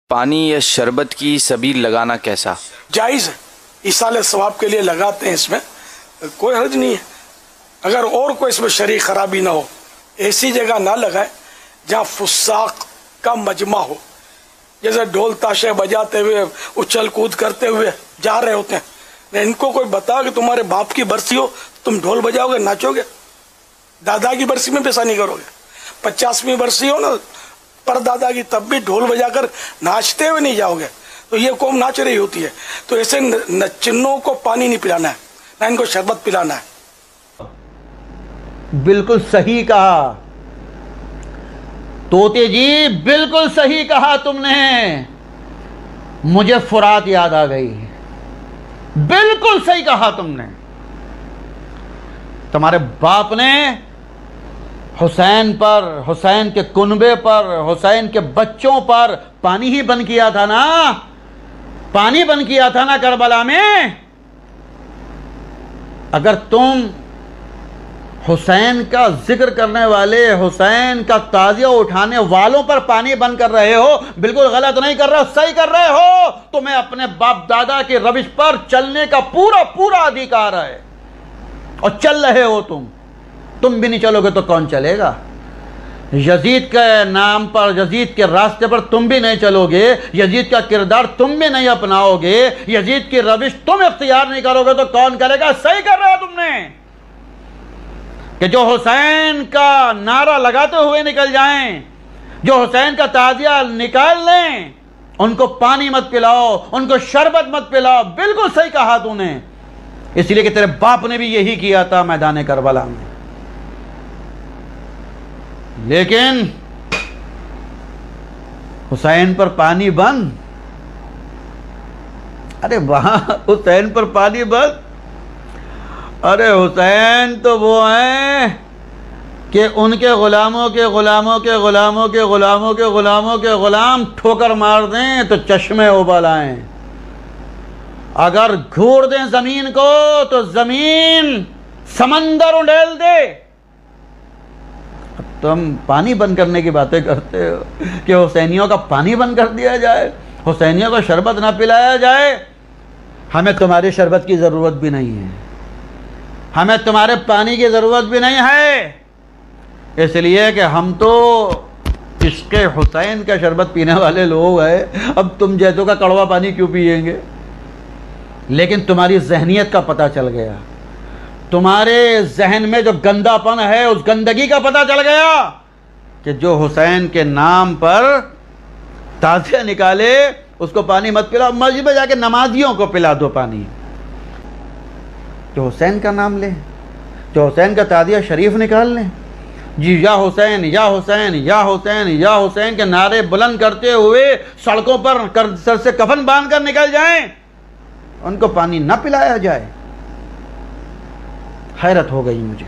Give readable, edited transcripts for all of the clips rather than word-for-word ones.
پانی یا شربت کی سبیل لگانا کیسا؟ جائز ہے، ایصال ثواب کے لیے لگاتے ہیں، اس میں کوئی حرج نہیں ہے۔ اگر اور کوئی اس میں شرعی خرابی نہ ہو، ایسی جگہ نہ لگائے جہاں فساق کا مجمع ہو، جیسے ڈھول تاشے بجاتے ہوئے اچھل کود کرتے ہوئے جا رہے ہوتے ہیں۔ ان کو کوئی بتا کہ تمہارے باپ کی برسی ہو تم ڈھول بجاؤ گے، ناچو گے؟ دادا کی برسی میں پیسہ نہیں کرو گے؟ 50ویں برسی ہو نا پر دادا کی، تب بھی ڈھول بجا کر ناچتے ہوئے نہیں جاؤ گے، تو یہ قوم ناچ رہی ہوتی ہے۔ تو ایسے نچنوں کو پانی نہیں پلانا ہے، نہ ان کو شربت پلانا ہے۔ بالکل صحیح کہا طوطے جی، بالکل صحیح کہا تم نے۔ مجھے فرات یاد آ گئی، بالکل صحیح کہا تم نے۔ تمہارے باپ نے حسین پر، حسین کے کنبے پر، حسین کے بچوں پر پانی ہی بند کیا تھا نا، پانی بند کیا تھا نا کربلا میں۔ اگر تم حسین کا ذکر کرنے والے، حسین کا تعزیہ اٹھانے والوں پر پانی بند کر رہے ہو، بالکل غلط نہیں کر رہے ہو، صحیح کر رہے ہو۔ تمہیں اپنے باپ دادا کی روش پر چلنے کا پورا پورا ادھیکار ہے، اور چل رہے ہو تم بھی نہیں چلو گے تو کون چلے گا؟ یزید کے نام پر، یزید کے راستے پر تم بھی نہیں چلو گے، یزید کا کردار تم بھی نہیں اپناؤ گے، یزید کی روش تم اختیار نہیں کرو گے تو کون کرے گا؟ صحیح کر رہے ہو تم نے کہ جو حسین کا نعرہ لگاتے ہوئے نکل جائیں، جو حسین کا تعزیہ نکال لیں، ان کو پانی مت پلاؤ، ان کو شربت مت پلاؤ۔ بالکل صحیح کہا تو نے، اس لیے کہ تیرے باپ نے بھی یہی کیا تھا میدان کربلا میں۔ لیکن حسین پر پانی بند، ارے وہاں حسین پر پانی بند، ارے حسین تو وہ ہیں کہ ان کے غلاموں کے غلاموں کے غلاموں کے غلاموں کے غلاموں کے غلام ٹھوکر مار دیں تو چشمے ابل آئیں، اگر گھور دیں زمین کو تو زمین سمندر اڈیل دے۔ تم پانی بند کرنے کی باتیں کرتے ہو کہ حسینیوں کا پانی بند کر دیا جائے، حسینیوں کو شربت نہ پلایا جائے۔ ہمیں تمہاری شربت کی ضرورت بھی نہیں ہے، ہمیں تمہارے پانی کی ضرورت بھی نہیں ہے، اس لیے کہ ہم تو عشق حسین کا شربت پینے والے لوگ ہیں۔ اب تم جیسوں کا کڑوا پانی کیوں پئیں گے؟ لیکن تمہاری ذہنیت کا پتہ چل گیا، تمہارے ذہن میں جو گندا پن ہے اس گندگی کا پتہ چل گیا کہ جو حسین کے نام پر تعزیہ نکالے اس کو پانی مت پلاؤ، مسجد میں جا کے نمازیوں کو پلا دو پانی۔ جو حسین کا نام لیں، جو حسین کا تعزیہ شریف نکال لیں، جی یا حسین یا حسین یا حسین یا حسین کے نعرے بلند کرتے ہوئے سڑکوں پر سر سے کفن باندھ کر نکل جائیں، ان کو پانی نہ پلایا جائے۔ حیرت ہو گئی مجھے،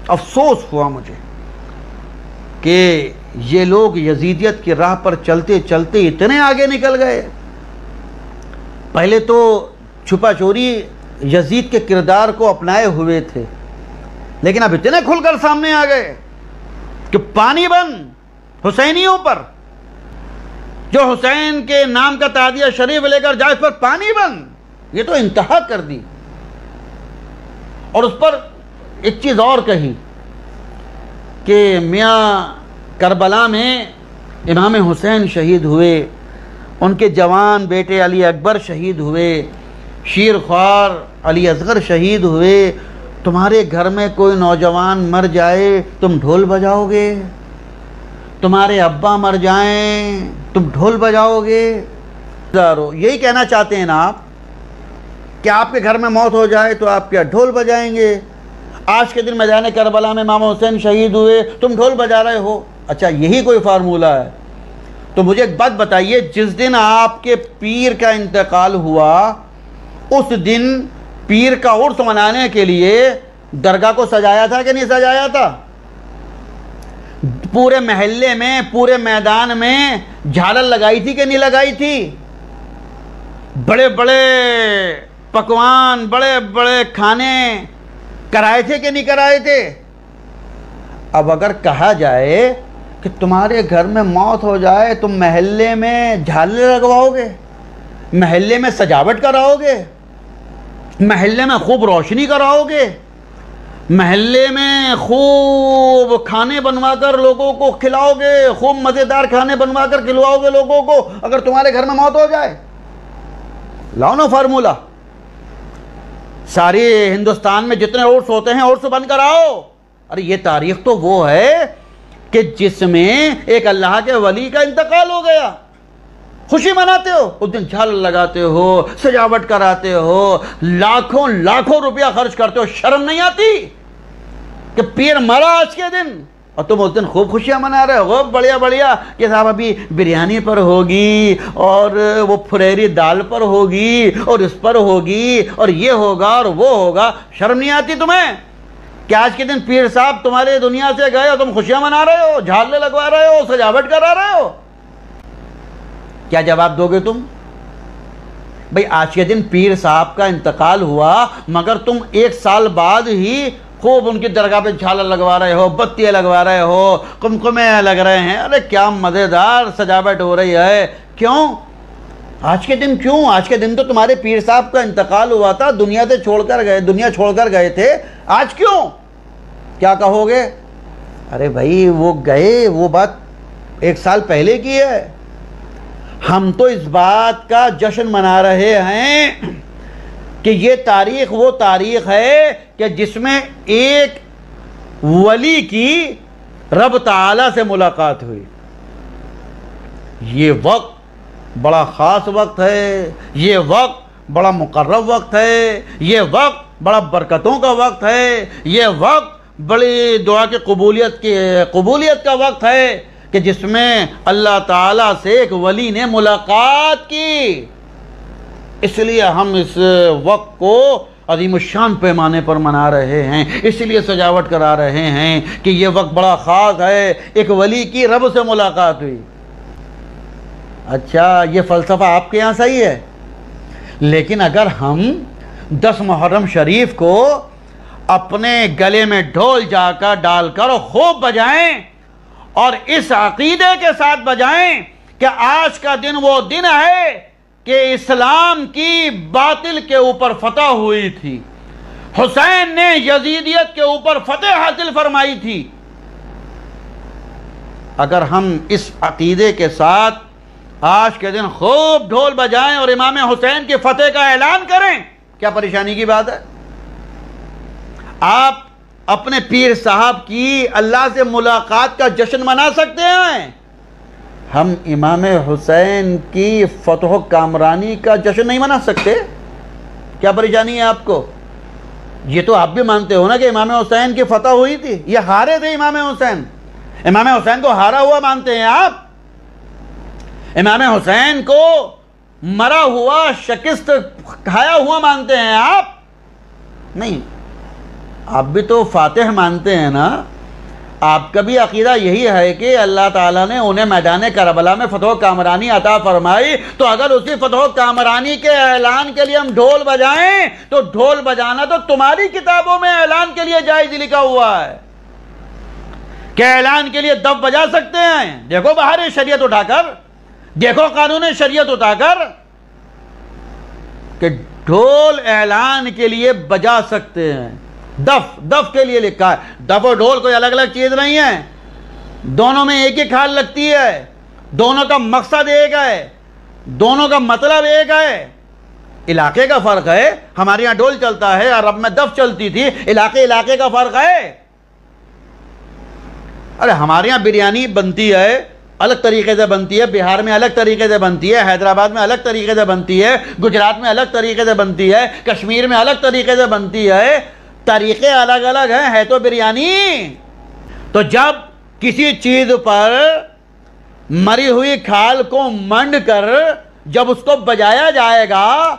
افسوس ہوا مجھے کہ یہ لوگ یزیدیت کی راہ پر چلتے چلتے اتنے آگے نکل گئے۔ پہلے تو چھپا چوری یزید کے کردار کو اپنائے ہوئے تھے، لیکن اب اتنے کھل کر سامنے آ گئے کہ پانی بند حسینیوں پر، جو حسین کے نام کا تعزیہ شریف لے کر جائے اس پر پانی بند۔ یہ تو انتہا کر دی۔ اور اس پر ایک چیز اور کہی کہ میاں کربلا میں امام حسین شہید ہوئے، ان کے جوان بیٹے علی اکبر شہید ہوئے، شیر خوار علی اصغر شہید ہوئے، تمہارے گھر میں کوئی نوجوان مر جائے تم ڈھول بجاؤ گے؟ تمہارے ابا مر جائیں تم ڈھول بجاؤ گے؟ یہی کہنا چاہتے ہیں نا آپ کہ آپ کے گھر میں موت ہو جائے تو آپ کیا ڈھول بجائیں گے؟ آج کے دن میدان کربلا میں امام حسین شہید ہوئے، تم ڈھول بجا رہے ہو؟ اچھا یہی کوئی فارمولہ ہے؟ تو مجھے ایک بات بتائیے، جس دن آپ کے پیر کا انتقال ہوا اس دن پیر کا عرس منانے کے لیے درگاہ کو سجایا تھا کہ نہیں سجایا تھا؟ پورے محلے میں، پورے میدان میں جھالر لگائی تھی کہ نہیں لگائی تھی؟ بڑے بڑے پکوان، بڑے بڑے کھانے کرائے تھے کہ نہیں کرائے تھے؟ اب اگر کہا جائے کہ تمہارے گھر میں موت ہو جائے تم محلے میں جھالے لگواؤ گے، محلے میں سجاوٹ کراؤ گے، محلے میں خوب روشنی کراؤ گے، محلے میں خوب کھانے بنوا کر لوگوں کو کھلاؤ گے، خوب مزیدار کھانے بنوا کر کھلواؤ گے لوگوں کو اگر تمہارے گھر میں موت ہو جائے؟ لاؤ نا فارمولا، ساری ہندوستان میں جتنے عرس ہوتے ہیں عرس بند کراؤ۔ ارے یہ تاریخ تو وہ ہے کہ جس میں ایک اللہ کے ولی کا انتقال ہو گیا، خوشی مناتے ہو، اس دن جھال لگاتے ہو، سجاوٹ کراتے ہو، لاکھوں لاکھوں روپیہ خرچ کرتے ہو، شرم نہیں آتی کہ پیر مرا آج کے دن اور تم اس دن خوب خوشیاں منا رہے ہو، بڑھیا بڑھیا کہ صاحب ابھی بریانی پر ہوگی اور وہ پھریری دال پر ہوگی اور اس پر ہوگی اور یہ ہوگا اور وہ ہوگا؟ شرم نہیں آتی تمہیں کہ آج کے دن پیر صاحب تمہارے دنیا سے گئے اور تم خوشیاں منا رہے ہو، جھالے لگوا رہے ہو، سجاوٹ کرا رہے ہو؟ کیا جواب دو گے تم؟ بھئی آج کے دن پیر صاحب کا انتقال ہوا مگر تم 1 سال بعد ہی خوب ان کی درگاہ پہ جھالر لگوا رہے ہو، بتیاں لگوا رہے ہو، قمقمے لگ رہے ہیں، ارے کیا مزیدار سجاوٹ ہو رہی ہے۔ کیوں آج کے دن؟ کیوں آج کے دن تو تمہارے پیر صاحب کا انتقال ہوا تھا، دنیا چھوڑ کر گئے تھے، آج کیوں؟ کیا کہو گے؟ ارے بھائی وہ گئے، وہ بات 1 سال پہلے کی ہے، ہم تو اس بات کا جشن منا رہے ہیں کہ یہ تاریخ وہ تاریخ ہے کہ جس میں ایک ولی کی رب تعالیٰ سے ملاقات ہوئی۔ یہ وقت بڑا خاص وقت ہے، یہ وقت بڑا مقرب وقت ہے، یہ وقت بڑا برکتوں کا وقت ہے، یہ وقت بڑی دعا کی قبولیت کا وقت ہے کہ جس میں اللہ تعالیٰ سے ایک ولی نے ملاقات کی۔ اس لیے ہم اس وقت کو عظیم الشان پیمانے پر منا رہے ہیں، اس لیے سجاوٹ کرا رہے ہیں کہ یہ وقت بڑا خاص ہے، ایک ولی کی رب سے ملاقات ہوئی۔ اچھا یہ فلسفہ آپ کے یہاں صحیح ہے، لیکن اگر ہم 10 محرم شریف کو اپنے گلے میں ڈھول جا کر ڈال کر خوب بجائیں اور اس عقیدے کے ساتھ بجائیں کہ آج کا دن وہ دن ہے کہ اسلام کی باطل کے اوپر فتح ہوئی تھی، حسین نے یزیدیت کے اوپر فتح حاصل فرمائی تھی، اگر ہم اس عقیدے کے ساتھ آج کے دن خوب ڈھول بجائیں اور امام حسین کی فتح کا اعلان کریں، کیا پریشانی کی بات ہے؟ آپ اپنے پیر صاحب کی اللہ سے ملاقات کا جشن منا سکتے ہیں، ہم امام حسین کی فتح و کامرانی کا جشن نہیں منا سکتے؟ کیا پریشانی ہے آپ کو؟ یہ تو آپ بھی مانتے ہو نا کہ امام حسین کی فتح ہوئی تھی، یہ ہارے تھے امام حسین کو ہارا ہوا مانتے ہیں آپ؟ امام حسین کو مرا ہوا شکست کھایا ہوا مانتے ہیں آپ؟ نہیں، آپ بھی تو فاتح مانتے ہیں نا۔ آپ کا بھی عقیدہ یہی ہے کہ اللہ تعالیٰ نے انہیں میدان کربلا میں فتح و کامرانی عطا فرمائی، تو اگر اسی فتح و کامرانی کے اعلان کے لیے ہم ڈھول بجائیں تو ڈھول بجانا تو تمہاری کتابوں میں اعلان کے لیے جائز لکھا ہوا ہے کہ اعلان کے لیے دف بجا سکتے ہیں۔ دیکھو باہر شریعت اٹھا کر، دیکھو قانون شریعت اٹھا کر کہ ڈھول اعلان کے لیے بجا سکتے ہیں، دف کے لیے لکھا ہے۔ دف اور ڈھول کوئی الگ الگ چیز نہیں ہے، دونوں میں ایک ہی کھال لگتی ہے، دونوں کا مقصد ایک ہے، دونوں کا مطلب ایک ہے، علاقے کا فرق ہے۔ ہمارے یہاں ڈھول چلتا ہے، عرب میں دف چلتی تھی، علاقے کا فرق ہے۔ ارے ہمارے یہاں بریانی بنتی ہے، الگ طریقے سے بنتی ہے، بہار میں الگ طریقے سے بنتی ہے، حیدرآباد میں الگ طریقے سے بنتی ہے، گجرات میں الگ طریقے سے بنتی ہے، کشمیر میں الگ طریقے سے بنتی ہے، طریقے الگ الگ ہیں، ہے تو بریانی۔ تو جب کسی چیز پر مری ہوئی کھال کو منڈ کر جب اس کو بجایا جائے گا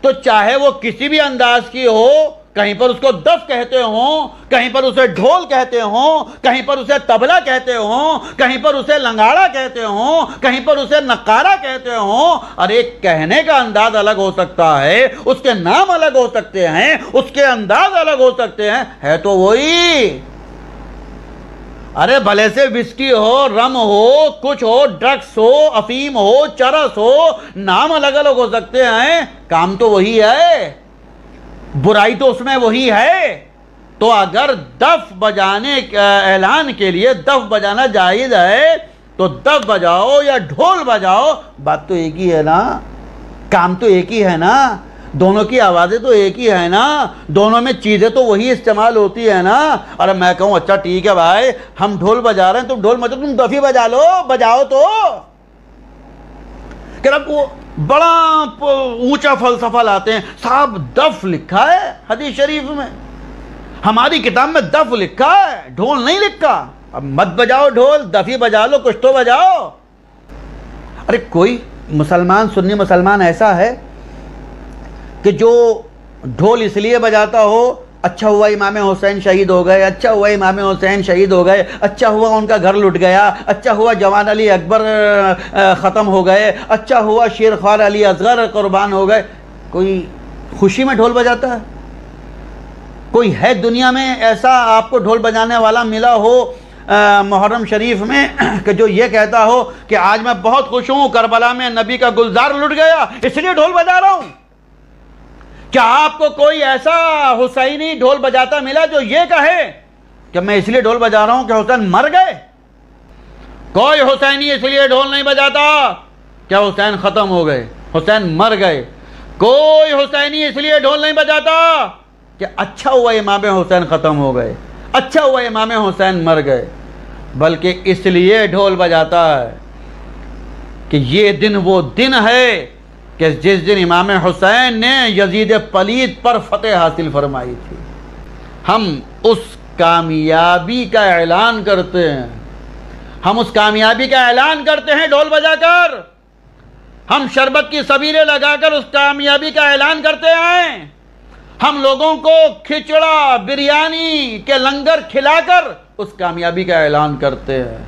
تو چاہے وہ کسی بھی انداز کی ہو، کہیں پر اس کو دف کہتے ہوں، کہیں پر اسے ڈھول کہتے ہوں، کہیں پر اسے طبلہ کہتے ہوں، کہیں پر اسے لنگاڑا کہتے ہوں، کہیں پر اسے نقارہ کہتے ہوں، اور ایک کہنے کا انداز الگ ہو سکتا ہے، اس کے نام الگ ہو سکتے ہیں، اس کے انداز الگ ہو سکتے ہیں، ہے تو وہی۔ ارے بھلے سے وسکی ہو، رم ہو، کچھ ہو، ڈرگس ہو، افیم ہو، چرس ہو، نام الگ الگ ہو سکتے ہیں، کام تو وہی ہے، برائی تو اس میں وہی ہے۔ تو اگر دف بجانے اعلان کے لیے دف بجانا جائز ہے تو دف بجاؤ یا ڈھول بجاؤ، بات تو ایک ہی ہے نا، کام تو ایک ہی ہے نا، دونوں کی آوازیں تو ایک ہی ہے نا، دونوں میں چیزیں تو وہی استعمال ہوتی ہے نا۔ اور اب میں کہوں اچھا ٹھیک ہے بھائی، ہم ڈھول بجا رہے ہیں، تم ڈھول مجھے، تم دف ہی بجا لو، بجاؤ تو۔ کہ اب وہ بڑا اونچا فلسفہ لاتے ہیں، صاحب دف لکھا ہے حدیث شریف میں، ہماری کتاب میں دف لکھا ہے، ڈھول نہیں لکھا، اب مت بجاؤ ڈھول، دف ہی بجا لو، کچھ تو بجاؤ۔ ارے کوئی مسلمان، سنی مسلمان ایسا ہے کہ جو ڈھول اس لیے بجاتا ہو، اچھا ہوا امام حسین شہید ہو گئے، اچھا ہوا امام حسین شہید ہو گئے، اچھا ہوا ان کا گھر لٹ گیا، اچھا ہوا جوان علی اکبر ختم ہو گئے، اچھا ہوا شیر خوار علی اصغر قربان ہو گئے، کوئی خوشی میں ڈھول بجاتا ہے؟ کوئی ہے دنیا میں ایسا آپ کو ڈھول بجانے والا ملا ہو محرم شریف میں کہ جو یہ کہتا ہو کہ آج میں بہت خوش ہوں، کربلا میں نبی کا گلزار لٹ گیا اس لیے ڈھول بجا رہا ہوں؟ کیا آپ کو کوئی ایسا حسینی ڈھول بجاتا ملا جو یہ کہے کہ میں اس لیے ڈھول بجا رہا ہوں کہ حسین مر گئے؟ کوئی حسینی اس لیے ڈھول نہیں بجاتا کیا حسین ختم ہو گئے، حسین مر گئے۔ کوئی حسینی اس لیے ڈھول نہیں بجاتا کہ اچھا ہوا امام حسین ختم ہو گئے، اچھا ہوا امام حسین مر گئے، بلکہ اس لیے ڈھول بجاتا ہے کہ یہ دن وہ دن ہے کہ جس دن امام حسین نے یزید پلید پر فتح حاصل فرمائی تھی۔ ہم اس کامیابی کا اعلان کرتے ہیں، ہم اس کامیابی کا اعلان کرتے ہیں ڈھول بجا کر، ہم شربت کی سبیلیں لگا کر اس کامیابی کا اعلان کرتے ہیں، ہم لوگوں کو کھچڑا بریانی کے لنگر کھلا کر اس کامیابی کا اعلان کرتے ہیں۔